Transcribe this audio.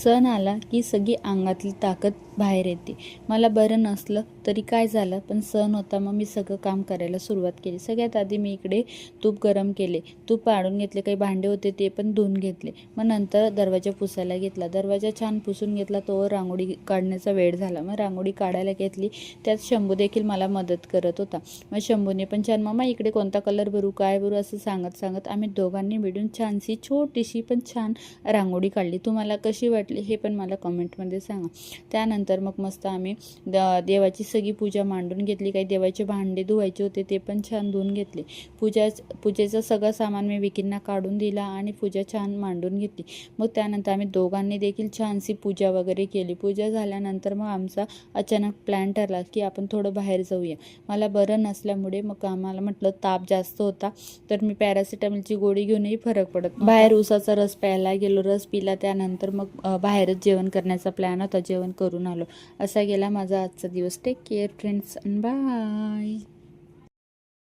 सण आला की सगळी अंगातली ताकद बाहेर येते. मला बरं नसलं तरी काय झालं, पण सण होता मग मी सगळं काम करायला सुरुवात केली. सगळ्यात आधी मी इकडे तूप गरम केले, तूप पाडून घेतले, काही भांडे होते ते पण धुवून घेतले. मग नंतर दरवाजा पुसायला घेतला, दरवाजा छान पुसून घेतला. तोवर रांगोळी काढण्याचा वेळ झाला. मग रांगोळी काढायला घेतली, त्यात शंभू देखील मला मदत करत होता. मग शंभूने पण छान, मम्मा इकडे कोणता कलर भरू, काय भरू असं सांगत आम्ही दोघांनी मिळून छानशी छोटीशी पण छान रांगोळी काढली. तुम्हाला कशी वाटली हे पण मला कमेंटमध्ये सांगा. त्यानंतर मग मस्त आम्ही देवाची सगळी पूजा मांडून घेतली. काही देवाचे भांडे धुवायचे होते ते पण छान धुवून घेतले. पूजेचं सगळं सामान मी विकींना काढून दिला आणि पूजा छान मांडून घेतली. मग त्यानंतर आम्ही दोघांनी देखील छानशी पूजा वगैरे केली. पूजा झाल्यानंतर मग आमचा अचानक प्लॅन ठरला की आपण थोडं बाहेर जाऊया. मला बरं नसल्यामुळे मग आम्हाला म्हटलं ताप जास्त होता, तर मी पॅरासिटामॉलची गोळी घेऊनही फरक पडत नव्हता. बाहेर उसाचा रस प्यायला गेलो, रस पिला. त्यानंतर मग बाहेरच जेवण करण्याचा प्लॅन होता, जेवण करून आलो. असा गेला माझा आजचा दिवस. Take care friends, bye.